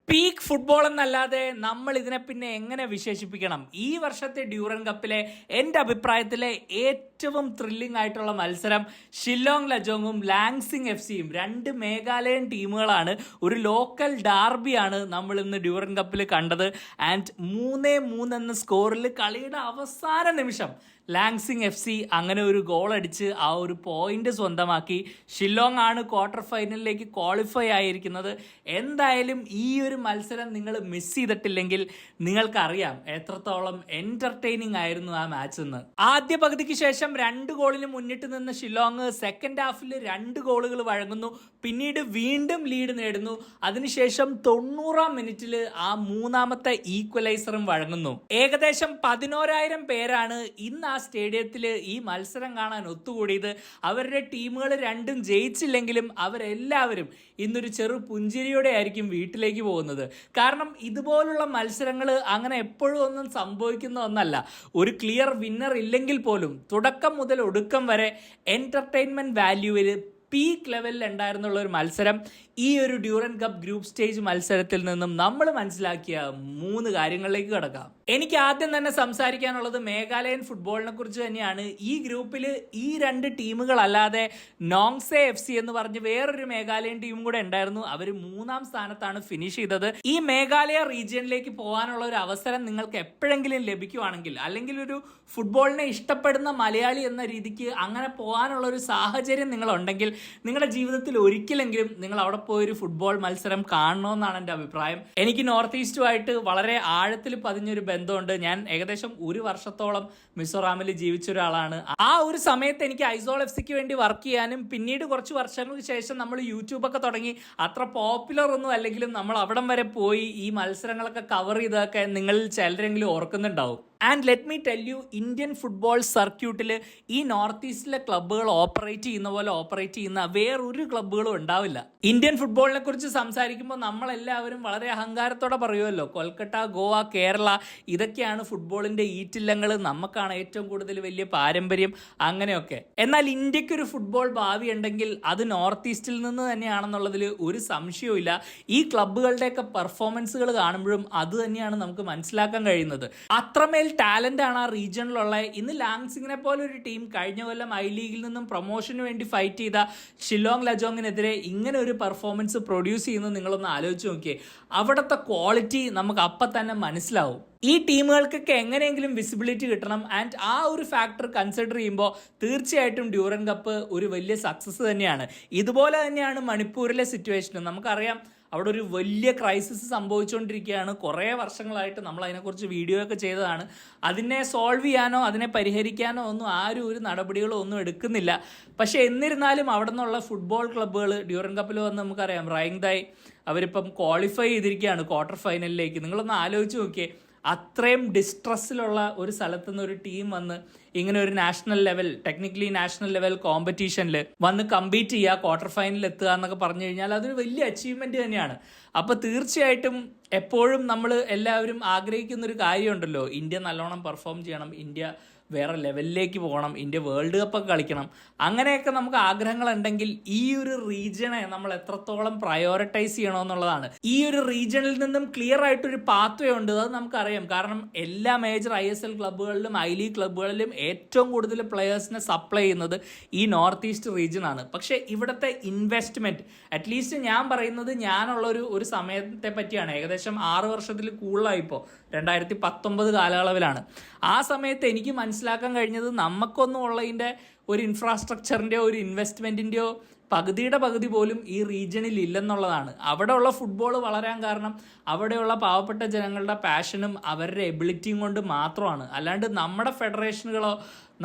Peak football എന്നല്ലാതെ നമ്മൾ ഇതിനെ പിന്നെ എങ്ങനെ വിശേഷിപ്പിക്കണം? ഈ വർഷത്തെ ഡ്യൂറൻ കപ്പിലെ എൻ്റെ അഭിപ്രായത്തിലെ ഏറ്റവും ത്രില്ലിംഗ് ആയിട്ടുള്ള മത്സരം ഷില്ലോങ് ലജോങ്ങും ലാങ്സിങ് എഫ് സിയും, രണ്ട് മേഘാലയൻ ടീമുകളാണ്. ഒരു ലോക്കൽ ഡാർബിയാണ് നമ്മൾ ഇന്ന് ഡ്യൂറൻ കപ്പിൽ കണ്ടത്. ആൻഡ് 3-3 എന്ന സ്കോറിൽ കളിയുടെ അവസാന നിമിഷം ലാങ്സിങ് എഫ് സി അങ്ങനെ ഒരു ഗോൾ അടിച്ച് ആ ഒരു പോയിന്റ് സ്വന്തമാക്കി. ഷില്ലോങ് ആണ് ക്വാർട്ടർ ഫൈനലിലേക്ക് ക്വാളിഫൈ ആയിരിക്കുന്നത്. എന്തായാലും ഈ ഒരു മത്സരം നിങ്ങൾ മിസ് ചെയ്തിട്ടില്ലെങ്കിൽ നിങ്ങൾക്കറിയാം എത്രത്തോളം എന്റർടൈനിങ് ആയിരുന്നു ആ മാച്ച് എന്ന്. ആദ്യ പകുതിക്ക് ശേഷം 2 ഗോളിന് മുന്നിട്ട് നിന്ന ഷില്ലോങ് സെക്കൻഡ് ഹാഫിൽ 2 ഗോളുകൾ വഴങ്ങുന്നു. പിന്നീട് വീണ്ടും ലീഡ് നേടുന്നു. അതിനുശേഷം 90-ാം മിനിറ്റിൽ ആ മൂന്നാമത്തെ ഈക്വലൈസറും വഴങ്ങുന്നു. ഏകദേശം 11,000 പേരാണ് ഇന്ന് ആ സ്റ്റേഡിയത്തിൽ ഈ മത്സരം കാണാൻ ഒത്തുകൂടിയത്. അവരുടെ ടീമുകൾ രണ്ടും ജയിച്ചില്ലെങ്കിലും അവരെല്ലാവരും ഇന്നൊരു ചെറു പുഞ്ചിരിയോടെ ആയിരിക്കും വീട്ടിലേക്ക് പോകുന്നത്. കാരണം ഇതുപോലുള്ള മത്സരങ്ങൾ അങ്ങനെ എപ്പോഴും ഒന്നും സംഭവിക്കുന്ന ഒന്നല്ല. ഒരു ക്ലിയർ വിന്നർ ഇല്ലെങ്കിൽ പോലും തുടക്കം മുതൽ ഒടുക്കം വരെ എന്റർടൈൻമെന്റ് വാല്യൂവിൽ പീക്ക് ലെവലിൽ ഉണ്ടായിരുന്നുള്ള ഒരു മത്സരം ഈ ഒരു ഡ്യൂറൻ കപ്പ് ഗ്രൂപ്പ് സ്റ്റേജ് മത്സരത്തിൽ നിന്നും നമ്മൾ മനസ്സിലാക്കിയ 3 കാര്യങ്ങളിലേക്ക് കടക്കാം. എനിക്ക് ആദ്യം തന്നെ സംസാരിക്കാനുള്ളത് മേഘാലയൻ ഫുട്ബോളിനെ കുറിച്ച് തന്നെയാണ്. ഈ ഗ്രൂപ്പിൽ ഈ 2 ടീമുകളല്ലാതെ നോങ്സെ എഫ് സി എന്ന് പറഞ്ഞ് വേറൊരു മേഘാലയൻ ടീമും കൂടെ ഉണ്ടായിരുന്നു. അവർ 3-ാം സ്ഥാനത്താണ് ഫിനിഷ് ചെയ്തത്. ഈ മേഘാലയ റീജിയനിലേക്ക് പോകാനുള്ള ഒരു അവസരം നിങ്ങൾക്ക് എപ്പോഴെങ്കിലും ലഭിക്കുവാണെങ്കിൽ, അല്ലെങ്കിൽ ഒരു ഫുട്ബോളിനെ ഇഷ്ടപ്പെടുന്ന മലയാളി എന്ന രീതിക്ക് അങ്ങനെ പോകാനുള്ള ഒരു സാഹചര്യം നിങ്ങളുണ്ടെങ്കിൽ നിങ്ങളുടെ ജീവിതത്തിൽ ഒരിക്കലെങ്കിലും നിങ്ങൾ അവിടെ പോയൊരു ഫുട്ബോൾ മത്സരം കാണണമെന്നാണ് എൻ്റെ അഭിപ്രായം. എനിക്ക് നോർത്ത് ഈസ്റ്റുമായിട്ട് വളരെ ആഴത്തിൽ പതിഞ്ഞൊരു ബന്ധമുണ്ട്. ഞാൻ ഏകദേശം 1 വർഷത്തോളം മിസോറാമിൽ ജീവിച്ച ഒരാളാണ്. ആ ഒരു സമയത്ത് എനിക്ക് ഐസോൾ എഫ് സിക്ക് വേണ്ടി വർക്ക് ചെയ്യാനും പിന്നീട് കുറച്ച് വർഷങ്ങൾക്ക് ശേഷം നമ്മൾ യൂട്യൂബൊക്കെ തുടങ്ങി. അത്ര പോപ്പുലർ ഒന്നും അല്ലെങ്കിലും നമ്മൾ അവിടം വരെ പോയി ഈ മത്സരങ്ങളൊക്കെ കവർ ചെയ്തൊക്കെ നിങ്ങളിൽ ചിലരെങ്കിലും ഓർക്കുന്നുണ്ടാവും. And let me tell you, Indian football സർക്യൂട്ടിൽ ഈ നോർത്ത് ഈസ്റ്റിലെ ക്ലബ്ബുകൾ ഓപ്പറേറ്റ് ചെയ്യുന്ന പോലെ ഓപ്പറേറ്റ് ചെയ്യുന്ന വേറൊരു ക്ലബ്ബുകളും ഉണ്ടാവില്ല. ഇന്ത്യൻ ഫുട്ബോളിനെ കുറിച്ച് സംസാരിക്കുമ്പോൾ നമ്മളെല്ലാവരും വളരെ അഹങ്കാരത്തോടെ പറയുമല്ലോ, കൊൽക്കത്ത, ഗോവ, കേരള ഇതൊക്കെയാണ് ഫുട്ബോളിന്റെ ഈറ്റില്ലങ്ങൾ, നമുക്കാണ് ഏറ്റവും കൂടുതൽ വലിയ പാരമ്പര്യം, അങ്ങനെയൊക്കെ. എന്നാൽ ഇന്ത്യക്കൊരു ഫുട്ബോൾ ഭാവി ഉണ്ടെങ്കിൽ അത് നോർത്ത് ഈസ്റ്റിൽ നിന്ന് തന്നെയാണെന്നുള്ളതിൽ ഒരു സംശയവും. ഈ ക്ലബ്ബുകളുടെയൊക്കെ പെർഫോമൻസുകൾ കാണുമ്പോഴും അത് തന്നെയാണ് നമുക്ക് മനസ്സിലാക്കാൻ കഴിയുന്നത്. അത്രമേൽ ടാലന്റ് ആണ് ആ റീജിയനിലുള്ള. ഇന്ന് ലാങ്സിങ്ങിനെ പോലെ ഒരു ടീം കഴിഞ്ഞ കൊല്ലം ഐ ലീഗിൽ നിന്നും പ്രൊമോഷന് വേണ്ടി ഫൈറ്റ് ചെയ്ത ഷില്ലോങ് ലജോങ്ങിനെതിരെ ഇങ്ങനെ ഒരു പെർഫോമൻസ് പ്രൊഡ്യൂസ് ചെയ്യുന്നത് നിങ്ങളൊന്ന് ആലോചിച്ച് നോക്കിയേ. അവിടുത്തെ ക്വാളിറ്റി നമുക്ക് അപ്പം തന്നെ മനസ്സിലാവും. ഈ ടീമുകൾക്കൊക്കെ എങ്ങനെയെങ്കിലും വിസിബിലിറ്റി കിട്ടണം. ആൻഡ് ആ ഒരു ഫാക്ടർ കൺസിഡർ ചെയ്യുമ്പോൾ തീർച്ചയായിട്ടും ഡ്യൂറൻ കപ്പ് ഒരു വലിയ സക്സസ് തന്നെയാണ്. ഇതുപോലെ തന്നെയാണ് മണിപ്പൂരിലെ സിറ്റുവേഷനും. നമുക്കറിയാം അവിടെ ഒരു വലിയ ക്രൈസിസ് സംഭവിച്ചുകൊണ്ടിരിക്കുകയാണ്. കുറേ വർഷങ്ങളായിട്ട് നമ്മൾ അതിനെക്കുറിച്ച് വീഡിയോ ഒക്കെ ചെയ്തതാണ്. അതിനെ സോൾവ് ചെയ്യാനോ അതിനെ പരിഹരിക്കാനോ ഒന്നും ആരും ഒരു നടപടികളോ ഒന്നും എടുക്കുന്നില്ല. പക്ഷേ എന്നിരുന്നാലും അവിടെ നിന്നുള്ള ഫുട്ബോൾ ക്ലബ്ബുകൾ ഡ്യൂറൻ കപ്പിൽ വന്ന് നമുക്കറിയാം റൈങ്തായ് അവരിപ്പം ക്വാളിഫൈ ചെയ്തിരിക്കുകയാണ് ക്വാർട്ടർ ഫൈനലിലേക്ക്. നിങ്ങളൊന്ന് ആലോചിച്ച് നോക്കിയേ, അത്രയും ഡിസ്ട്രസ്സിലുള്ള ഒരു സ്ഥലത്തു നിന്ന് ഒരു ടീം വന്ന് ഇങ്ങനെ ഒരു national level, technically national level കോമ്പറ്റീഷനിൽ വന്ന് കമ്പീറ്റ് ചെയ്യുക, ക്വാർട്ടർ ഫൈനലിൽ എത്തുക എന്നൊക്കെ പറഞ്ഞു കഴിഞ്ഞാൽ അതൊരു വലിയ അച്ചീവ്മെന്റ് തന്നെയാണ്. അപ്പോൾ തീർച്ചയായിട്ടും എപ്പോഴും നമ്മൾ എല്ലാവരും ആഗ്രഹിക്കുന്ന ഒരു കാര്യമുണ്ടല്ലോ, ഇന്ത്യ നല്ലോണം പെർഫോം ചെയ്യണം, ഇന്ത്യ വേറെ ലെവലിലേക്ക് പോകണം, ഇന്ത്യ വേൾഡ് കപ്പൊക്കെ കളിക്കണം. അങ്ങനെയൊക്കെ നമുക്ക് ആഗ്രഹങ്ങളുണ്ടെങ്കിൽ ഈ ഒരു റീജിയനെ നമ്മൾ എത്രത്തോളം പ്രയോറിറ്റൈസ് ചെയ്യണമെന്നുള്ളതാണ്. ഈ ഒരു റീജിയനിൽ നിന്നും ക്ലിയർ ആയിട്ടൊരു പാത്വേ ഉണ്ട്, അത് നമുക്കറിയാം. കാരണം എല്ലാ മേജർ ISL ക്ലബ്ബുകളിലും ഐ ലീഗ് ക്ലബ്ബുകളിലും ഏറ്റവും കൂടുതൽ പ്ലെയേഴ്സിനെ സപ്ലൈ ചെയ്യുന്നത് ഈ നോർത്ത് ഈസ്റ്റ് റീജിയൻ ആണ്. പക്ഷേ ഇവിടുത്തെ ഇൻവെസ്റ്റ്മെന്റ്, അറ്റ്ലീസ്റ്റ് ഞാൻ പറയുന്നത് ഞാനുള്ളൊരു സമയത്തെ പറ്റിയാണ്. ഏകദേശം 6 വർഷത്തിൽ കൂടുതലായിപ്പോൾ 2019 കാലയളവിലാണ്. ആ സമയത്ത് എനിക്ക് മനസ്സിലാക്കാൻ കഴിഞ്ഞത് നമുക്കൊന്നും ഉള്ളതിൻ്റെ ഒരു ഇൻഫ്രാസ്ട്രക്ചറിൻ്റെയോ ഒരു ഇൻവെസ്റ്റ്മെൻറ്റിൻ്റെയോ പകുതിയുടെ പകുതി പോലും ഈ റീജിയനിൽ ഇല്ലെന്നുള്ളതാണ്. അവിടെയുള്ള ഫുട്ബോൾ വളരാൻ കാരണം അവിടെയുള്ള പാവപ്പെട്ട ജനങ്ങളുടെ പാഷനും അവരുടെ എബിലിറ്റിയും കൊണ്ട് മാത്രമാണ്. അല്ലാണ്ട് നമ്മുടെ ഫെഡറേഷനുകളോ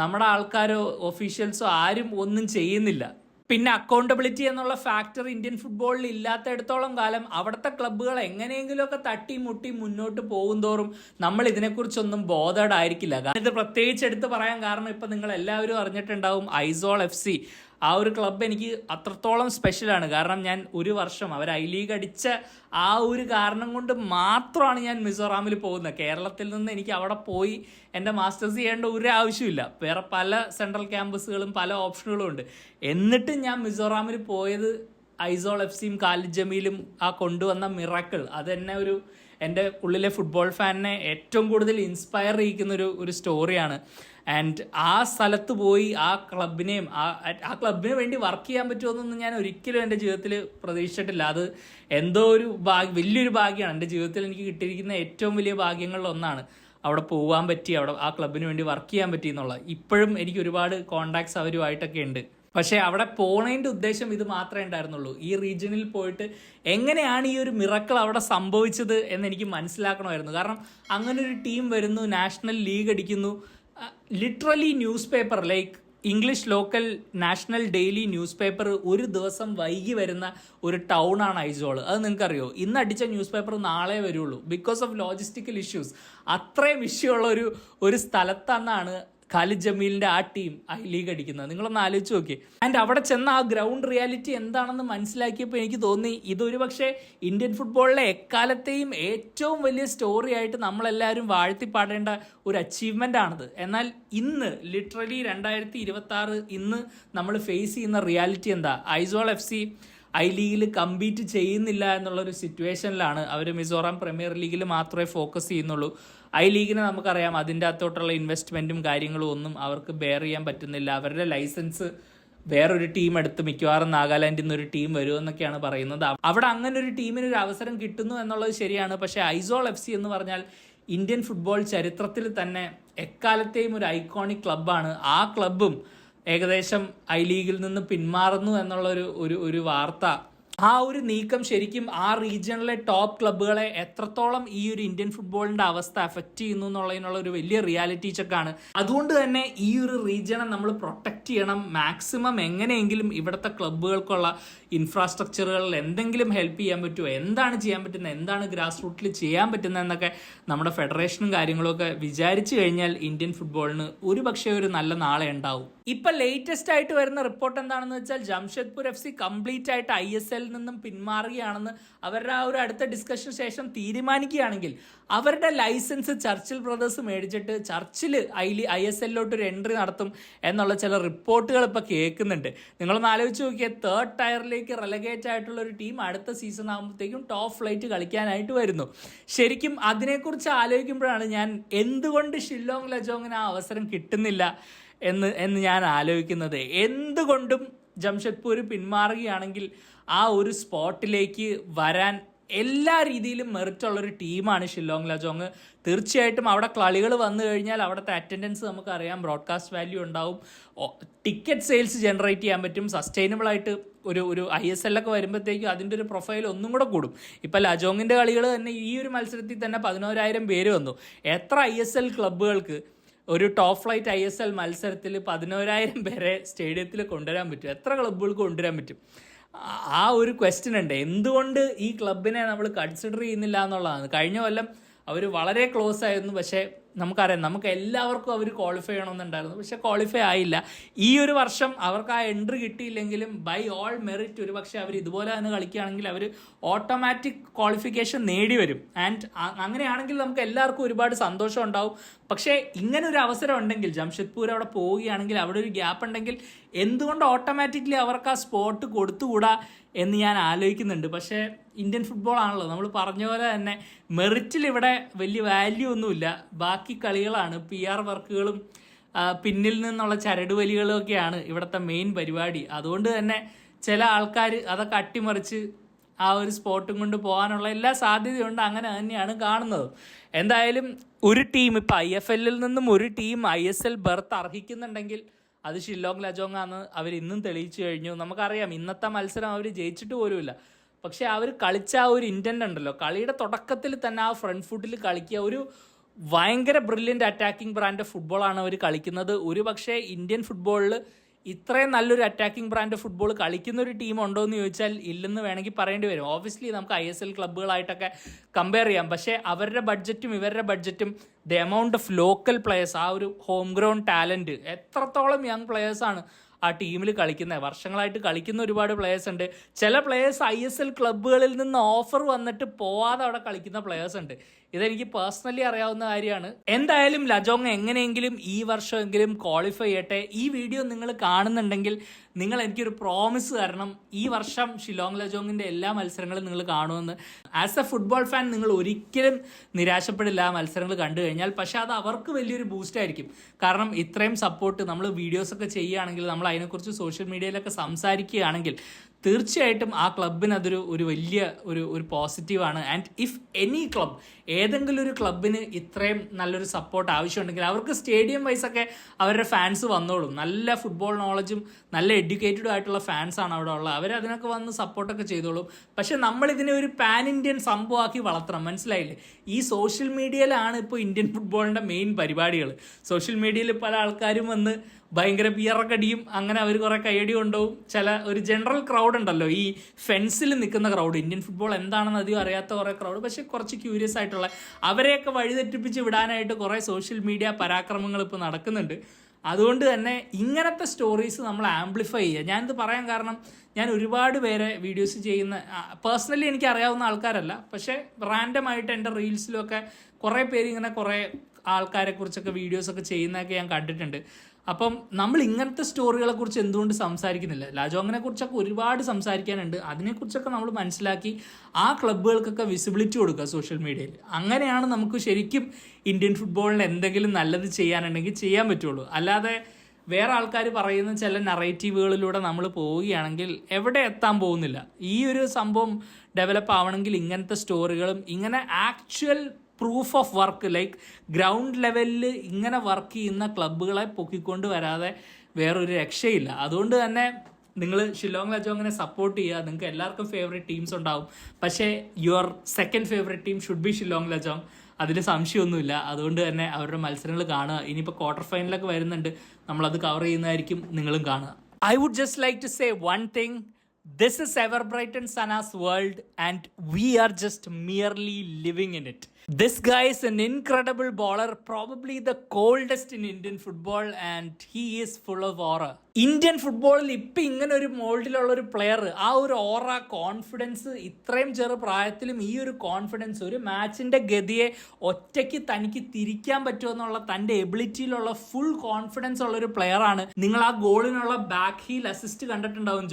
നമ്മുടെ ആൾക്കാരോ ഒഫീഷ്യൽസോ ആരും ഒന്നും ചെയ്യുന്നില്ല. പിന്നെ അക്കൗണ്ടബിലിറ്റി എന്നുള്ള ഫാക്ടർ ഇന്ത്യൻ ഫുട്ബോളിൽ ഇല്ലാത്തടത്തോളം കാലം അവിടുത്തെ ക്ലബ്ബുകൾ എങ്ങനെയെങ്കിലുമൊക്കെ തട്ടിമുട്ടി മുന്നോട്ട് പോകും തോറും നമ്മൾ ഇതിനെക്കുറിച്ചൊന്നും ബോധേഡ് ആയിരിക്കില്ല. കാരണം ഇത് പ്രത്യേകിച്ച് എടുത്ത് പറയാൻ കാരണം ഇപ്പം നിങ്ങൾ എല്ലാവരും അറിഞ്ഞിട്ടുണ്ടാവും, ഐസോൾ എഫ് സി. ആ ഒരു ക്ലബ്ബ് എനിക്ക് അത്രത്തോളം സ്പെഷ്യലാണ്. കാരണം ഞാൻ 1 വർഷം അവർ ഐ ലീഗ് അടിച്ച ആ ഒരു കാരണം കൊണ്ട് മാത്രമാണ് ഞാൻ മിസോറാമിൽ പോകുന്നത്. കേരളത്തിൽ നിന്ന് എനിക്ക് അവിടെ പോയി എൻ്റെ മാസ്റ്റേഴ്സ് ചെയ്യേണ്ട ഒരു ആവശ്യമില്ല. വേറെ പല സെൻട്രൽ ക്യാമ്പസുകളും പല ഓപ്ഷനുകളും ഉണ്ട്. എന്നിട്ടും ഞാൻ മിസോറാമിൽ പോയത് ഐസോൾ എഫ് സിയും ഖാലിദ് ജമീലും ആ കൊണ്ടുവന്ന മിറാക്കിൾ അത് തന്നെ എൻ്റെ ഉള്ളിലെ ഫുട്ബോൾ ഫാനിനെ ഏറ്റവും കൂടുതൽ ഇൻസ്പയർ ചെയ്യിക്കുന്ന ഒരു സ്റ്റോറിയാണ്. ആൻഡ് ആ സ്ഥലത്ത് പോയി ആ ക്ലബിന് വേണ്ടി വർക്ക് ചെയ്യാൻ പറ്റുമെന്നൊന്നും ഞാൻ ഒരിക്കലും എൻ്റെ ജീവിതത്തിൽ പ്രതീക്ഷിച്ചിട്ടില്ല. അത് എന്തോ ഒരു വലിയൊരു ഭാഗ്യമാണ്. എൻ്റെ ജീവിതത്തിൽ എനിക്ക് കിട്ടിയിരിക്കുന്ന ഏറ്റവും വലിയ ഭാഗ്യങ്ങളിൽ ഒന്നാണ് അവിടെ പോകാൻ പറ്റി, അവിടെ ആ ക്ലബിന് വേണ്ടി വർക്ക് ചെയ്യാൻ പറ്റി എന്നുള്ളത്. ഇപ്പോഴും എനിക്ക് ഒരുപാട് കോണ്ടാക്ട്സ് അവരുമായിട്ടൊക്കെ ഉണ്ട്. പക്ഷേ അവിടെ പോണതിൻ്റെ ഉദ്ദേശം ഇത് മാത്രമേ ഉണ്ടായിരുന്നുള്ളൂ. ഈ റീജിയനിൽ പോയിട്ട് എങ്ങനെയാണ് ഈ ഒരു മിറക്കിൾ അവിടെ സംഭവിച്ചത് എന്ന് എനിക്ക് മനസ്സിലാക്കണമായിരുന്നു. കാരണം അങ്ങനെ ഒരു ടീം വരുന്നു, നാഷണൽ ലീഗ് അടിക്കുന്നു, literally news paper like English local national daily news paper ഒരു ദിവസം വൈകി വരുന്ന ഒരു ടൗണാണ് ഐസോൾ. അത് നിങ്ങൾക്കറിയോ? ഇന്ന് അടിച്ച ന്യൂസ് പേപ്പർ നാളെ വരുള്ളൂ ബിക്കോസ് ഓഫ് ലോജിസ്റ്റിക്കൽ ഇഷ്യൂസ്. അത്രയും വിഷയമുള്ള ഒരു സ്ഥലത്താണ് ഖാലിദ് ജമീലിന്റെ ആ ടീം ഐ ലീഗ് അടിക്കുന്നത്. നിങ്ങളൊന്ന് ആലോചിച്ച് നോക്കി. ആൻഡ് അവിടെ ചെന്ന ആ ഗ്രൗണ്ട് റിയാലിറ്റി എന്താണെന്ന് മനസ്സിലാക്കിയപ്പോൾ എനിക്ക് തോന്നി ഇതൊരു പക്ഷേ ഇന്ത്യൻ ഫുട്ബോളിലെ എക്കാലത്തെയും ഏറ്റവും വലിയ സ്റ്റോറി ആയിട്ട് നമ്മളെല്ലാവരും വാഴ്ത്തിപ്പാടേണ്ട ഒരു അച്ചീവ്മെൻ്റ് ആണിത്. എന്നാൽ ഇന്ന് ലിറ്ററലി 2026 ഇന്ന് നമ്മൾ ഫേസ് ചെയ്യുന്ന റിയാലിറ്റി എന്താ? ഐസോൾ എഫ് സി ഐ ലീഗിൽ കമ്പീറ്റ് ചെയ്യുന്നില്ല എന്നുള്ളൊരു സിറ്റുവേഷനിലാണ്. അവർ മിസോറാം പ്രീമിയർ ലീഗിൽ മാത്രമേ ഫോക്കസ് ചെയ്യുന്നുള്ളൂ. ഐ ലീഗിനെ നമുക്കറിയാം, അതിൻ്റെ അകത്തോട്ടുള്ള ഇൻവെസ്റ്റ്മെൻറ്റും കാര്യങ്ങളും ഒന്നും അവർക്ക് ബെയർ ചെയ്യാൻ പറ്റുന്നില്ല. അവരുടെ ലൈസൻസ് വേറൊരു ടീം എടുത്ത് മിക്കവാറും നാഗാലാൻഡിൽ നിന്ന് ഒരു ടീം വരുമെന്നൊക്കെയാണ് പറയുന്നത്. അവിടെ അങ്ങനെ ഒരു ടീമിന് ഒരു അവസരം കിട്ടുന്നു എന്നുള്ളത് ശരിയാണ്. പക്ഷേ ഐസോൾ എഫ് സി എന്ന് പറഞ്ഞാൽ ഇന്ത്യൻ ഫുട്ബോൾ ചരിത്രത്തിൽ തന്നെ എക്കാലത്തെയും ഒരു ഐക്കോണിക് ക്ലബ്ബാണ്. ആ ക്ലബ്ബും ഏകദേശം ഐ ലീഗിൽ നിന്ന് പിന്മാറുന്നു എന്നുള്ള ഒരു വാർത്ത, ആ ഒരു നീക്കം ശരിക്കും ആ റീജിയണിലെ ടോപ്പ് ക്ലബ്ബുകളെ എത്രത്തോളം ഈ ഒരു ഇന്ത്യൻ ഫുട്ബോളിന്റെ അവസ്ഥ എഫക്റ്റ് ചെയ്യുന്നു എന്നുള്ളതിനുള്ള ഒരു വലിയ റിയാലിറ്റി ചെക്കാണ്. അതുകൊണ്ട് തന്നെ ഈ ഒരു റീജിയനെ നമ്മൾ പ്രൊട്ടക്റ്റ് ചെയ്യണം. മാക്സിമം എങ്ങനെയെങ്കിലും ഇവിടുത്തെ ക്ലബ്ബുകൾക്കുള്ള ഇൻഫ്രാസ്ട്രക്ചറുകളിൽ എന്തെങ്കിലും ഹെൽപ്പ് ചെയ്യാൻ പറ്റുമോ, എന്താണ് ചെയ്യാൻ പറ്റുന്നത്, എന്താണ് ഗ്രാസ് റൂട്ടിൽ ചെയ്യാൻ പറ്റുന്നത് എന്നൊക്കെ നമ്മുടെ ഫെഡറേഷനും കാര്യങ്ങളൊക്കെ വിചാരിച്ചു കഴിഞ്ഞാൽ ഇന്ത്യൻ ഫുട്ബോളിന് ഒരുപക്ഷെ ഒരു നല്ല നാളെ ഉണ്ടാവും. ഇപ്പൊ ലേറ്റസ്റ്റ് ആയിട്ട് വരുന്ന റിപ്പോർട്ട് എന്താണെന്ന് വെച്ചാൽ ജംഷഡ്പൂർ എഫ് സി കംപ്ലീറ്റ് ആയിട്ട് ISL നിന്നും പിന്മാറുകയാണെന്ന് അവരുടെ ആ ഒരു അടുത്ത ഡിസ്കഷന് ശേഷം തീരുമാനിക്കുകയാണെങ്കിൽ അവരുടെ ലൈസൻസ് ചർച്ചിൽ ബ്രദേഴ്സ് മേടിച്ചിട്ട് ചർച്ചിൽ ISLലോട്ട് ഒരു എൻട്രി നടത്തും എന്നുള്ള ചില റിപ്പോർട്ടുകൾ ഇപ്പോൾ കേൾക്കുന്നുണ്ട്. നിങ്ങളൊന്ന് ആലോചിച്ച് നോക്കിയാൽ 3rd ടയറിലേക്ക് റെലഗേറ്റ് ആയിട്ടുള്ള ഒരു ടീം അടുത്ത സീസൺ ആകുമ്പോഴത്തേക്കും ടോപ്പ് ഫ്ലൈറ്റ് കളിക്കാനായിട്ട് വരുന്നു. ശരിക്കും അതിനെക്കുറിച്ച് ആലോചിക്കുമ്പോഴാണ് ഞാൻ എന്തുകൊണ്ട് ഷില്ലോങ് ലജോങ്ങിന് ആ അവസരം കിട്ടുന്നില്ല എന്ന് ഞാൻ ആലോചിക്കുന്നത്. എന്തുകൊണ്ടും ജംഷഡ്പൂർ പിന്മാറുകയാണെങ്കിൽ ആ ഒരു സ്പോട്ടിലേക്ക് വരാൻ എല്ലാ രീതിയിലും മെറിറ്റുള്ളൊരു ടീമാണ് ഷില്ലോങ് ലജോങ്. തീർച്ചയായിട്ടും അവിടെ കളികൾ വന്നു കഴിഞ്ഞാൽ അവിടുത്തെ അറ്റൻഡൻസ് നമുക്കറിയാം, ബ്രോഡ്കാസ്റ്റ് വാല്യൂ ഉണ്ടാവും, ടിക്കറ്റ് സെയിൽസ് ജനറേറ്റ് ചെയ്യാൻ പറ്റും, സസ്റ്റൈനബിൾ ആയിട്ട് ഒരു ISL ഒക്കെ വരുമ്പോഴത്തേക്കും അതിൻ്റെ ഒരു പ്രൊഫൈൽ ഒന്നും കൂടെ കൂടും. ഇപ്പം ലജോങ്ങിൻ്റെ കളികൾ തന്നെ ഈ ഒരു മത്സരത്തിൽ തന്നെ 11,000 പേര് വന്നു. എത്ര ISL ക്ലബ്ബുകൾക്ക് ഒരു ടോപ്പ് ഫ്ലൈറ്റ് ISL മത്സരത്തിൽ 11,000 പേരെ സ്റ്റേഡിയത്തിൽ കൊണ്ടുവരാൻ പറ്റും? എത്ര ക്ലബ്ബുകൾക്ക് കൊണ്ടുവരാൻ പറ്റും? ആ ഒരു ക്വസ്റ്റ്യൻ ഉണ്ട്. എന്തുകൊണ്ട് ഈ ക്ലബിനെ നമ്മൾ കൺസിഡർ ചെയ്യുന്നില്ല എന്നുള്ളതാണ്. കഴിഞ്ഞ കൊല്ലം അവർ വളരെ ക്ലോസ് ആയിരുന്നു. പക്ഷേ നമുക്കറിയാം, നമുക്ക് എല്ലാവർക്കും അവർ ക്വാളിഫൈ ചെയ്യണമെന്നുണ്ടായിരുന്നു, പക്ഷെ ക്വാളിഫൈ ആയില്ല. ഈ ഒരു വർഷം അവർക്ക് ആ എൻട്രി കിട്ടിയില്ലെങ്കിലും ബൈ ഓൾ മെറിറ്റ് ഒരു പക്ഷേ അവർ ഇതുപോലെ തന്നെ കളിക്കുകയാണെങ്കിൽ അവർ ഓട്ടോമാറ്റിക് ക്വാളിഫിക്കേഷൻ നേടി വരും. ആൻഡ് അങ്ങനെയാണെങ്കിൽ നമുക്ക് എല്ലാവർക്കും ഒരുപാട് സന്തോഷം ഉണ്ടാവും. പക്ഷേ ഇങ്ങനെ ഒരു അവസരം ഉണ്ടെങ്കിൽ ജംഷഡ്പൂർ അവിടെ പോവുകയാണെങ്കിൽ അവിടെ ഒരു ഗ്യാപ്പ് ഉണ്ടെങ്കിൽ എന്തുകൊണ്ട് ഓട്ടോമാറ്റിക്കലി അവർക്ക് ആ സ്പോട്ട് കൊടുത്തുകൂടാ എന്ന് ഞാൻ ആലോചിക്കുന്നുണ്ട്. പക്ഷേ ഇന്ത്യൻ ഫുട്ബോൾ ആണല്ലോ, നമ്മൾ പറഞ്ഞ പോലെ തന്നെ മെറിറ്റിൽ ഇവിടെ വലിയ വാല്യൂ ഒന്നുമില്ല. ബാക്കി കളികളാണ്, PR വർക്കുകളും പിന്നിൽ നിന്നുള്ള ചരടുവലികളും ഒക്കെയാണ് ഇവിടുത്തെ മെയിൻ പരിപാടി. അതുകൊണ്ട് തന്നെ ചില ആൾക്കാർ അതൊക്കെ അട്ടിമറിച്ച് ആ ഒരു സ്പോട്ടും കൊണ്ട് പോകാനുള്ള എല്ലാ സാധ്യതയുണ്ട്. അങ്ങനെ തന്നെയാണ് കാണുന്നത്. എന്തായാലും ഒരു ടീം ഇപ്പം IFLൽ നിന്നും ഒരു ടീം ISL ബെർത്ത് അർഹിക്കുന്നുണ്ടെങ്കിൽ അത് ഷില്ലോങ് ലജോങ് ആണ്. അവർ ഇന്നും തെളിയിച്ചു കഴിഞ്ഞു. നമുക്കറിയാം ഇന്നത്തെ മത്സരം അവർ ജയിച്ചിട്ട് പോലുമില്ല. പക്ഷേ അവർ കളിച്ച ആ ഒരു ഇൻറ്റൻറ്റ് ഉണ്ടല്ലോ, കളിയുടെ തുടക്കത്തിൽ തന്നെ ആ ഫ്രണ്ട് ഫുട്ടിൽ കളിക്കുക, ഒരു ഭയങ്കര ബ്രില്യൻ്റ് അറ്റാക്കിംഗ് ബ്രാൻഡ് ഫുട്ബോളാണ് അവർ കളിക്കുന്നത്. ഒരു പക്ഷേ ഇന്ത്യൻ ഫുട്ബോളിൽ ഇത്രയും നല്ലൊരു അറ്റാക്കിംഗ് ബ്രാൻഡ് ഫുട്ബോൾ കളിക്കുന്ന ഒരു ടീം ഉണ്ടോ എന്ന് ചോദിച്ചാൽ ഇല്ലെന്ന് വേണമെങ്കിൽ പറയേണ്ടി വരും. ഓബ്വിയസ്ലി നമുക്ക് ISL ക്ലബ്ബുകളായിട്ടൊക്കെ കമ്പയർ ചെയ്യാം. പക്ഷേ അവരുടെ ബഡ്ജറ്റും ഇവരുടെ ബഡ്ജറ്റും the amount of local players, ആ ഒരു ഹോം ഗ്രൗണ്ട് ടാലൻറ്റ്, എത്രത്തോളം യങ് പ്ലെയേഴ്സാണ് ആ ടീമിൽ കളിക്കുന്നത്. വർഷങ്ങളായിട്ട് കളിക്കുന്ന ഒരുപാട് പ്ലെയേഴ്സ് ഉണ്ട്. ചില പ്ലെയേഴ്സ് ISL ക്ലബ്ബുകളിൽ നിന്ന് ഓഫർ വന്നിട്ട് പോവാതെ അവിടെ കളിക്കുന്ന പ്ലെയേഴ്സ് ഉണ്ട്. ഇതെനിക്ക് പേഴ്സണലി അറിയാവുന്ന കാര്യമാണ്. എന്തായാലും ലജോങ് എങ്ങനെയെങ്കിലും ഈ വർഷമെങ്കിലും ക്വാളിഫൈ ചെയ്യട്ടെ. ഈ വീഡിയോ നിങ്ങൾ കാണുന്നുണ്ടെങ്കിൽ നിങ്ങൾ എനിക്കൊരു പ്രോമിസ് തരണം, ഈ വർഷം ഷില്ലോങ് ലജോങ്ങിൻ്റെ എല്ലാ മത്സരങ്ങളും നിങ്ങൾ കാണുമെന്ന്. ആസ് എ ഫുട്ബോൾ ഫാൻ നിങ്ങൾ ഒരിക്കലും നിരാശപ്പെടില്ല ആ മത്സരങ്ങൾ കണ്ടു കഴിഞ്ഞാൽ. പക്ഷേ അത് അവർക്ക് വലിയൊരു ബൂസ്റ്റ് ആയിരിക്കും. കാരണം ഇത്രയും സപ്പോർട്ട് നമ്മൾ വീഡിയോസൊക്കെ ചെയ്യുകയാണെങ്കിൽ, നമ്മൾ അതിനെക്കുറിച്ച് സോഷ്യൽ മീഡിയയിലൊക്കെ സംസാരിക്കുകയാണെങ്കിൽ തീർച്ചയായിട്ടും ആ ക്ലബിന് അതൊരു വലിയ ഒരു പോസിറ്റീവാണ്. ആൻഡ് ഇഫ് എനി ക്ലബ്, ഏതെങ്കിലും ഒരു ക്ലബിന് ഇത്രയും നല്ലൊരു സപ്പോർട്ട് ആവശ്യമുണ്ടെങ്കിൽ അവർക്ക് സ്റ്റേഡിയം വൈസൊക്കെ അവരുടെ ഫാൻസ് വന്നോളും. നല്ല ഫുട്ബോൾ നോളജും നല്ല എഡ്യൂക്കേറ്റഡും ആയിട്ടുള്ള ഫാൻസാണ് അവിടെ ഉള്ളത്. അവരതിനൊക്കെ വന്ന് സപ്പോർട്ടൊക്കെ ചെയ്തോളും. പക്ഷെ നമ്മളിതിനെ ഒരു പാൻ ഇന്ത്യൻ സംഭവമാക്കി വളർത്തണം, മനസ്സിലായില്ലേ? ഈ സോഷ്യൽ മീഡിയയിലാണ് ഇപ്പോൾ ഇന്ത്യൻ ഫുട്ബോളിൻ്റെ മെയിൻ പരിപാടികൾ. സോഷ്യൽ മീഡിയയിൽ പല ആൾക്കാരും വന്ന് ഭയങ്കര പിയറക്കടിയും അങ്ങനെ അവർ കുറേ കൈയടി കൊണ്ടുപോകും. ഒരു ജനറൽ ക്രൗഡ് ഉണ്ടല്ലോ, ഈ ഫെൻസിൽ നിൽക്കുന്ന ക്രൗഡ്, ഇന്ത്യൻ ഫുട്ബോൾ എന്താണെന്ന് അധികം അറിയാത്ത കുറേ ക്രൗഡ്, പക്ഷെ കുറച്ച് ക്യൂരിയസ് ആയിട്ടുള്ള അവരെയൊക്കെ വഴിതെറ്റിപ്പിച്ച് വിടാനായിട്ട് കുറേ സോഷ്യൽ മീഡിയ പരാക്രമങ്ങൾ ഇപ്പോൾ നടക്കുന്നുണ്ട്. അതുകൊണ്ട് തന്നെ ഇങ്ങനത്തെ സ്റ്റോറീസ് നമ്മൾ ആംപ്ലിഫൈ ചെയ്യുക. ഞാനിത് പറയാൻ കാരണം, ഞാൻ ഒരുപാട് പേരെ വീഡിയോസ് ചെയ്യുന്ന, പേഴ്സണലി എനിക്ക് അറിയാവുന്ന ആൾക്കാരല്ല, പക്ഷേ റാൻഡമായിട്ട് എൻ്റെ റീൽസിലൊക്കെ കുറേ പേര് ഇങ്ങനെ കുറേ ആൾക്കാരെ കുറിച്ചൊക്കെ വീഡിയോസൊക്കെ ചെയ്യുന്നതൊക്കെ ഞാൻ കണ്ടിട്ടുണ്ട്. അപ്പം നമ്മൾ ഇങ്ങനത്തെ സ്റ്റോറികളെ കുറിച്ച് എന്തുകൊണ്ട് സംസാരിക്കുന്നില്ല? ലജോങ്ങിനെ കുറിച്ചൊക്കെ ഒരുപാട് സംസാരിക്കാനുണ്ട്. അതിനെക്കുറിച്ചൊക്കെ നമ്മൾ മനസ്സിലാക്കി ആ ക്ലബ്ബുകൾക്കൊക്കെ വിസിബിലിറ്റി കൊടുക്കുക സോഷ്യൽ മീഡിയയിൽ. അങ്ങനെയാണ് നമുക്ക് ശരിക്കും ഇന്ത്യൻ ഫുട്ബോളിന് എന്തെങ്കിലും നല്ലത് ചെയ്യാനുണ്ടെങ്കിൽ ചെയ്യാൻ പറ്റുള്ളൂ. അല്ലാതെ വേറെ ആൾക്കാർ പറയുന്ന ചില നറേറ്റീവുകളിലൂടെ നമ്മൾ പോവുകയാണെങ്കിൽ എവിടെ എത്താൻ പോകുന്നില്ല. ഈ ഒരു സംഭവം ഡെവലപ്പ് ആവണമെങ്കിൽ ഇങ്ങനത്തെ സ്റ്റോറികളും ഇങ്ങനെ actual proof of work, like ground ലെവലിൽ ഇങ്ങനെ വർക്ക് ചെയ്യുന്ന ക്ലബ്ബുകളെ പൊക്കിക്കൊണ്ട് വരാതെ വേറൊരു രക്ഷയില്ല. അതുകൊണ്ട് തന്നെ നിങ്ങൾ ഷില്ലോങ് ലജോങ്ങിനെ സപ്പോർട്ട് ചെയ്യുക. നിങ്ങൾക്ക് എല്ലാവർക്കും ഫേവറേറ്റ് ടീംസ് ഉണ്ടാവും, പക്ഷേ your second favourite team should be Shillong Lajong. അതിൽ സംശയമൊന്നുമില്ല. അതുകൊണ്ട് തന്നെ അവരുടെ മത്സരങ്ങൾ കാണുക. ഇനിയിപ്പോൾ ക്വാർട്ടർ ഫൈനലൊക്കെ വരുന്നുണ്ട്, നമ്മളത് കവർ ചെയ്യുന്നതായിരിക്കും, നിങ്ങളും കാണുക. I would just like to say one thing. This is Everbrighton Sana's world and we are just merely living in it. This guy is an incredible bowler, probably the coldest in Indian football, and he is full of aura. Indian ഫുട്ബോളിൽ ഇപ്പം ഇങ്ങനെ ഒരു മോൾഡിലുള്ള ഒരു player, ആ ഒരു ഓറ, confidence, ഇത്രയും ചെറു പ്രായത്തിലും ഈ ഒരു കോൺഫിഡൻസ്, ഒരു മാച്ചിൻ്റെ ഗതിയെ ഒറ്റയ്ക്ക് തനിക്ക് തിരിക്കാൻ പറ്റുമെന്നുള്ള തൻ്റെ എബിലിറ്റിയിലുള്ള ഫുൾ കോൺഫിഡൻസ് ഉള്ള ഒരു പ്ലെയറാണ്. നിങ്ങൾ ആ ഗോളിനുള്ള ബാക്ക് ഹീൽ അസിസ്റ്റ് കണ്ടിട്ടുണ്ടാവും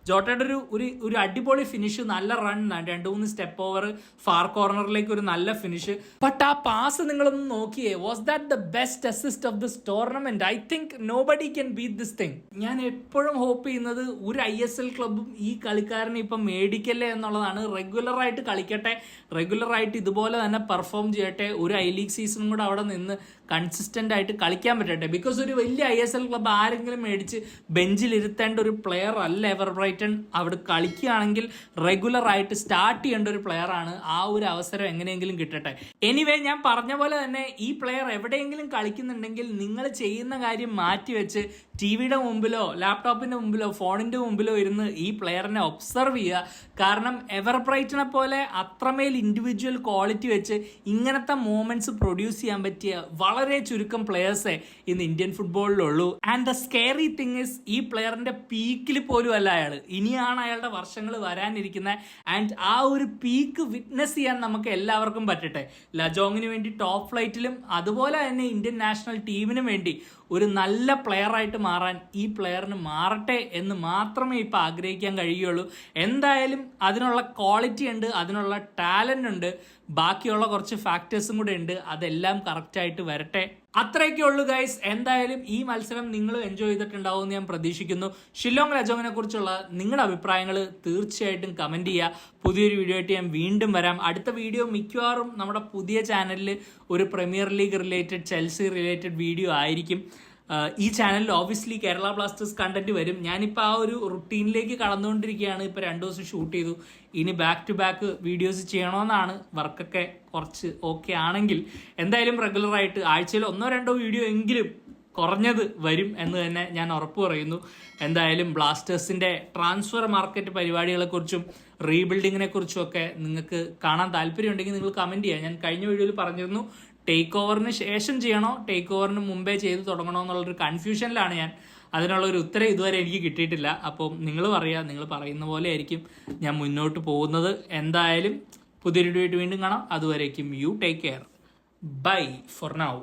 ജോട്ടയുടെ ഒരു അടിപൊളി ഫിനിഷ്, നല്ല റൺ, 2-3 സ്റ്റെപ്പ് ഓവർ, ഫാർ കോർണറിലേക്ക് ഒരു നല്ല ഫിനിഷ്. ബട്ട് ആ പാസ് നിങ്ങളൊന്ന് നോക്കിയേ, was that the best assist of this tournament? I think nobody can beat this thing. ഞാൻ എപ്പോഴും ഹോപ്പ് ചെയ്യുന്നത് ഒരു ISL ക്ലബും ഈ കളിക്കാരനെ ഇപ്പം മേടിക്കല്ലേ എന്നുള്ളതാണ്. റെഗുലറായിട്ട് കളിക്കട്ടെ, റെഗുലറായിട്ട് ഇതുപോലെ തന്നെ പെർഫോം ചെയ്യട്ടെ, ഒരു I-League സീസണും കൂടെ അവിടെ നിന്ന് കൺസിസ്റ്റൻ്റ് ആയിട്ട് കളിക്കാൻ പറ്റട്ടെ. ബിക്കോസ് ഒരു വലിയ ISL ക്ലബ്ബ് ആരെങ്കിലും മേടിച്ച് ബെഞ്ചിൽ ഇരുത്തേണ്ട ഒരു പ്ലെയർ അല്ല എവർബ്രൈറ്റൺ. അവിടെ കളിക്കുകയാണെങ്കിൽ റെഗുലറായിട്ട് സ്റ്റാർട്ട് ചെയ്യേണ്ട ഒരു പ്ലെയറാണ്. ആ ഒരു അവസരം എങ്ങനെയെങ്കിലും കിട്ടട്ടെ. എനിവേ, ഞാൻ പറഞ്ഞ പോലെ തന്നെ ഈ പ്ലെയർ എവിടെയെങ്കിലും കളിക്കുന്നുണ്ടെങ്കിൽ നിങ്ങൾ ചെയ്യുന്ന കാര്യം മാറ്റിവെച്ച് TV-യുടെ മുമ്പിലോ ലാപ്ടോപ്പിൻ്റെ മുമ്പിലോ ഫോണിൻ്റെ മുമ്പിലോ ഇരുന്ന് ഈ പ്ലെയറിനെ ഒബ്സർവ് ചെയ്യുക. കാരണം എവർബ്രൈറ്റനെ പോലെ അത്രമേൽ ഇൻഡിവിജ്വൽ ക്വാളിറ്റി വെച്ച് ഇങ്ങനത്തെ മൂമെന്റ്സ് പ്രൊഡ്യൂസ് ചെയ്യാൻ പറ്റിയ വളരെ ചുരുക്കം പ്ലെയേഴ്സേ ഇന്ന് ഇന്ത്യൻ ഫുട്ബോളിലുള്ളൂ. And the scary thing is, ഈ പ്ലെയറിന്റെ പീക്കിൽ പോലും അല്ല അയാൾ, ഇനിയാണ് അയാളുടെ വർഷങ്ങൾ വരാനിരിക്കുന്നത്. ആൻഡ് ആ ഒരു പീക്ക് വിറ്റ്നസ് ചെയ്യാൻ നമുക്ക് എല്ലാവർക്കും പറ്റട്ടെ. ലജോങ്ങിന് വേണ്ടി ടോപ്പ് ഫ്ലൈറ്റിലും അതുപോലെ തന്നെ ഇന്ത്യൻ നാഷണൽ ടീമിനും വേണ്ടി ഒരു നല്ല പ്ലെയറായിട്ട് മാറാൻ ഈ പ്ലെയറിന് മാറട്ടെ എന്ന് മാത്രമേ ഇപ്പോൾ ആഗ്രഹിക്കാൻ കഴിയുള്ളൂ. എന്തായാലും അതിനുള്ള ക്വാളിറ്റി ഉണ്ട്, അതിനുള്ള ടാലൻ്റ് ഉണ്ട്, ബാക്കിയുള്ള കുറച്ച് ഫാക്ടേഴ്സും കൂടെ ഉണ്ട്. അതെല്ലാം കറക്റ്റായിട്ട് വരട്ടെ. അത്രയൊക്കെ ഉള്ളൂ ഗൈസ്. എന്തായാലും ഈ മത്സരം നിങ്ങൾ എൻജോയ് ചെയ്തിട്ടുണ്ടാവും എന്ന് ഞാൻ പ്രതീക്ഷിക്കുന്നു. ഷില്ലോങ് ലജോങ്ങിനെ കുറിച്ചുള്ള നിങ്ങളുടെ അഭിപ്രായങ്ങൾ തീർച്ചയായിട്ടും കമൻറ്റ് ചെയ്യുക. പുതിയൊരു വീഡിയോ ആയിട്ട് ഞാൻ വീണ്ടും വരാം. അടുത്ത വീഡിയോ മിക്കവാറും നമ്മുടെ പുതിയ ചാനലിൽ ഒരു premier league related, Chelsea related video ആയിരിക്കും. ഈ ചാനലിൽ ഓബിയസ്ലി കേരള ബ്ലാസ്റ്റേഴ്സ് കണ്ടന്റ് വരും. ഞാനിപ്പോൾ ആ ഒരു റുട്ടീനിലേക്ക് കടന്നുകൊണ്ടിരിക്കുകയാണ്. ഇപ്പോൾ 2 ദിവസം ഷൂട്ട് ചെയ്തു, ഇനി ബാക്ക് ടു ബാക്ക് വീഡിയോസ് ചെയ്യണമെന്നാണ്. വർക്കൊക്കെ കുറച്ച് ഓക്കെ ആണെങ്കിൽ എന്തായാലും റെഗുലറായിട്ട് ആഴ്ചയിൽ 1-2 വീഡിയോ എങ്കിലും കുറഞ്ഞത് വരും എന്ന് തന്നെ ഞാൻ ഉറപ്പ് പറയുന്നു. എന്തായാലും ബ്ലാസ്റ്റേഴ്സിൻ്റെ ട്രാൻസ്ഫർ മാർക്കറ്റ് പരിപാടികളെക്കുറിച്ചും റീബിൽഡിങ്ങിനെ കുറിച്ചും ഒക്കെ നിങ്ങൾക്ക് കാണാൻ താല്പര്യമുണ്ടെങ്കിൽ നിങ്ങൾ കമൻറ്റ് ചെയ്യുക. ഞാൻ കഴിഞ്ഞ വീഡിയോയിൽ പറഞ്ഞിരുന്നു ടേക്ക് ഓവറിന് ശേഷം ചെയ്യണോ ടേക്ക് ഓവറിന് മുമ്പേ ചെയ്ത് തുടങ്ങണോ എന്നുള്ളൊരു കൺഫ്യൂഷനിലാണ് ഞാൻ. അതിനുള്ള ഒരു ഉത്തരം ഇതുവരെ എനിക്ക് കിട്ടിയിട്ടില്ല. അപ്പം നിങ്ങൾ പറയുക, നിങ്ങൾ പറയുന്ന പോലെ ആയിരിക്കും ഞാൻ മുന്നോട്ട് പോകുന്നത്. എന്തായാലും പുതിയൊരു വീഡിയോ ആയിട്ട് വീണ്ടും കാണാം. അതുവരേക്കും you take care. Bye for now.